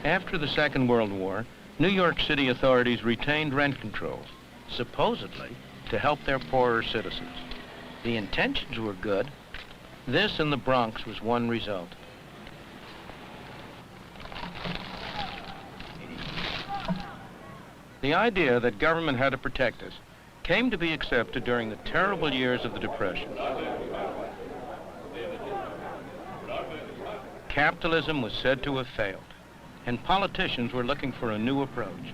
After the Second World War, New York City authorities retained rent controls, supposedly to help their poorer citizens. The intentions were good. This in the Bronx was one result. The idea that government had to protect us came to be accepted during the terrible years of the Depression. Capitalism was said to have failed, and politicians were looking for a new approach.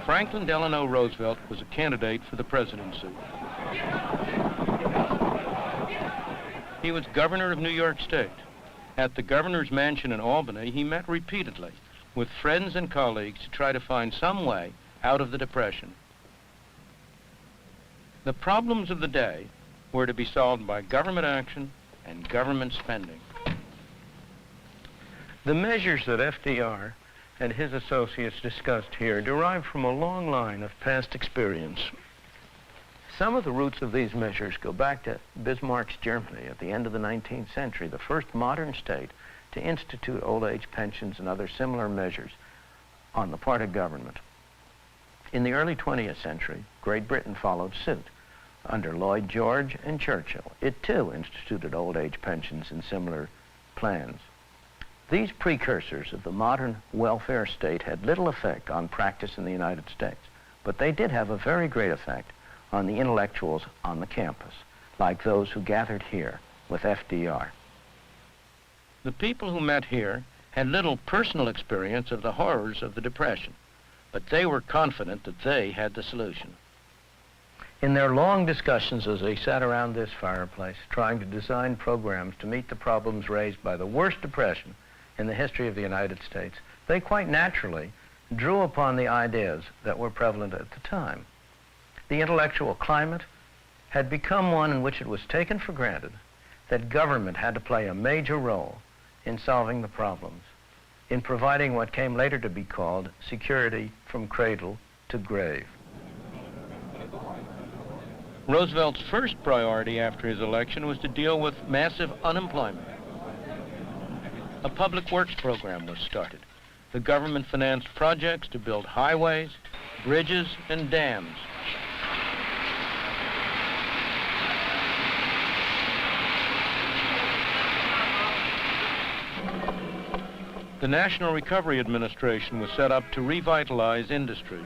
Franklin Delano Roosevelt was a candidate for the presidency. He was governor of New York State. At the governor's mansion in Albany, he met repeatedly with friends and colleagues to try to find some way out of the Depression. The problems of the day were to be solved by government action and government spending. The measures that FDR and his associates discussed here derive from a long line of past experience. Some of the roots of these measures go back to Bismarck's Germany at the end of the 19th century, the first modern state to institute old age pensions and other similar measures on the part of government. In the early 20th century, Great Britain followed suit. Under Lloyd George and Churchill, it too instituted old age pensions and similar plans. These precursors of the modern welfare state had little effect on practice in the United States, but they did have a very great effect on the intellectuals on the campus, like those who gathered here with FDR. The people who met here had little personal experience of the horrors of the Depression, but they were confident that they had the solution. In their long discussions as they sat around this fireplace, trying to design programs to meet the problems raised by the worst depression in the history of the United States, they quite naturally drew upon the ideas that were prevalent at the time. The intellectual climate had become one in which it was taken for granted that government had to play a major role in solving the problems, in providing what came later to be called security from cradle to grave. Roosevelt's first priority after his election was to deal with massive unemployment. A public works program was started. The government financed projects to build highways, bridges, and dams. The National Recovery Administration was set up to revitalize industry.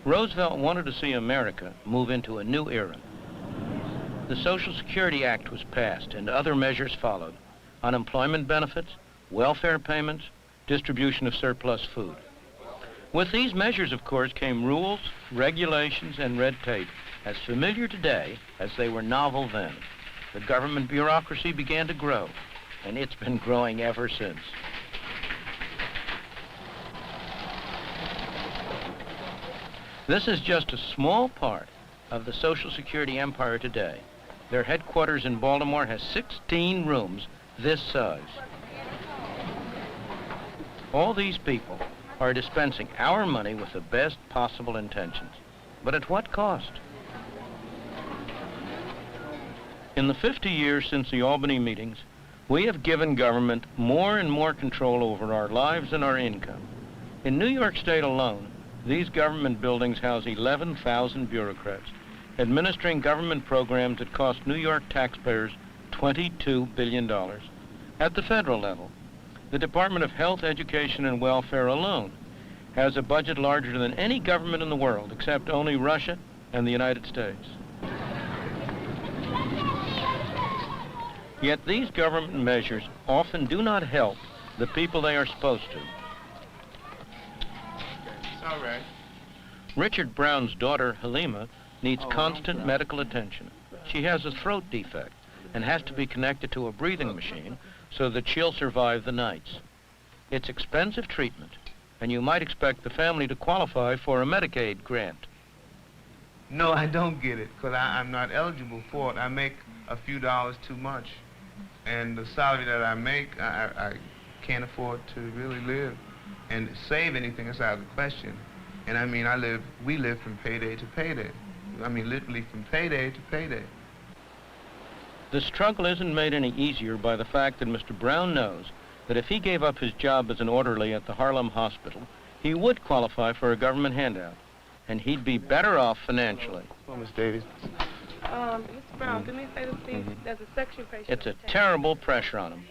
Roosevelt wanted to see America move into a new era. The Social Security Act was passed and other measures followed: unemployment benefits, welfare payments, distribution of surplus food. With these measures, of course, came rules, regulations, and red tape, as familiar today as they were novel then. The government bureaucracy began to grow, and it's been growing ever since. This is just a small part of the Social Security empire today. Their headquarters in Baltimore has 16 rooms this size. All these people are dispensing our money with the best possible intentions. But at what cost? In the 50 years since the Albany meetings, we have given government more and more control over our lives and our income. In New York State alone, these government buildings house 11,000 bureaucrats, administering government programs that cost New York taxpayers $22 billion. At the federal level, the Department of Health, Education, and Welfare alone has a budget larger than any government in the world, except only Russia and the United States. Yet these government measures often do not help the people they are supposed to. All right. Richard Brown's daughter, Halima, needs constant medical attention. She has a throat defect and has to be connected to a breathing machine so that she'll survive the nights. It's expensive treatment, and you might expect the family to qualify for a Medicaid grant. No, I don't get it, because I'm not eligible for it. I make a few dollars too much, and the salary that I make, I can't afford to really live and save anything. That's out of the question. And I mean, we live from payday to payday. I mean, literally from payday to payday. The struggle isn't made any easier by the fact that Mr. Brown knows that if he gave up his job as an orderly at the Harlem hospital, he would qualify for a government handout, and he'd be better off financially. Well, Miss Davies. Mr. Brown, do me a favor, please? There's a section patient. It's a terrible pressure on him,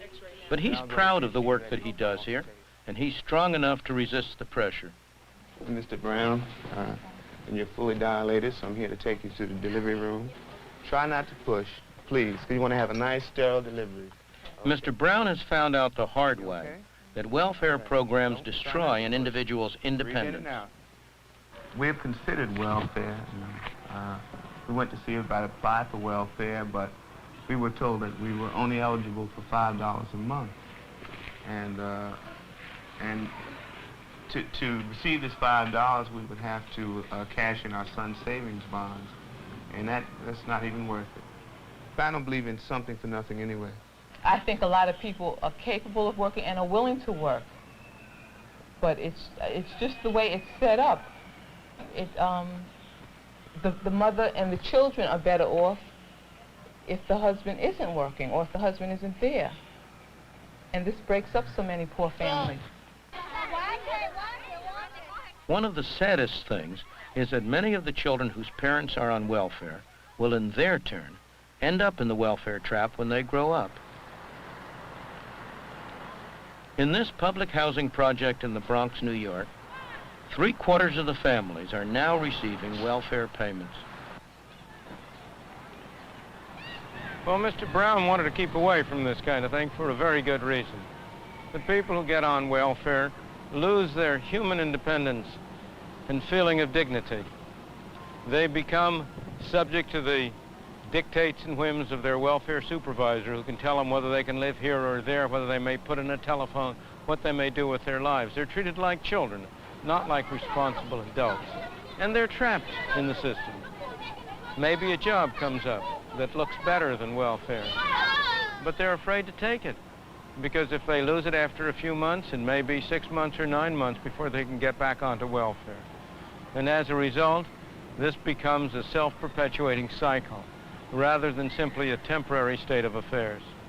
but he's proud of the work that he does here, and he's strong enough to resist the pressure. Mr. Brown, and you're fully dilated, so I'm here to take you to the delivery room. Try not to push, please, because you want to have a nice, sterile delivery. Mr. Brown has found out the hard way that welfare programs destroy an individual's independence. We've considered welfare. We went to see everybody apply for welfare, but we were told that we were only eligible for $5 a month. And to receive this $5, we would have to cash in our son's savings bonds, and that's not even worth it. But I don't believe in something for nothing anyway. I think a lot of people are capable of working and are willing to work, but it's just the way it's set up. The mother and the children are better off if the husband isn't working or if the husband isn't there, and this breaks up so many poor families. One of the saddest things is that many of the children whose parents are on welfare will, in their turn, end up in the welfare trap when they grow up. In this public housing project in the Bronx, New York, 3/4 of the families are now receiving welfare payments. Well, Mr. Brown wanted to keep away from this kind of thing for a very good reason. The people who get on welfare lose their human independence and feeling of dignity. They become subject to the dictates and whims of their welfare supervisor, who can tell them whether they can live here or there, whether they may put in a telephone, what they may do with their lives. They're treated like children, not like responsible adults. And they're trapped in the system. Maybe a job comes up that looks better than welfare, but they're afraid to take it, because if they lose it after a few months, it may be 6 months or 9 months before they can get back onto welfare. And as a result, this becomes a self-perpetuating cycle, rather than simply a temporary state of affairs.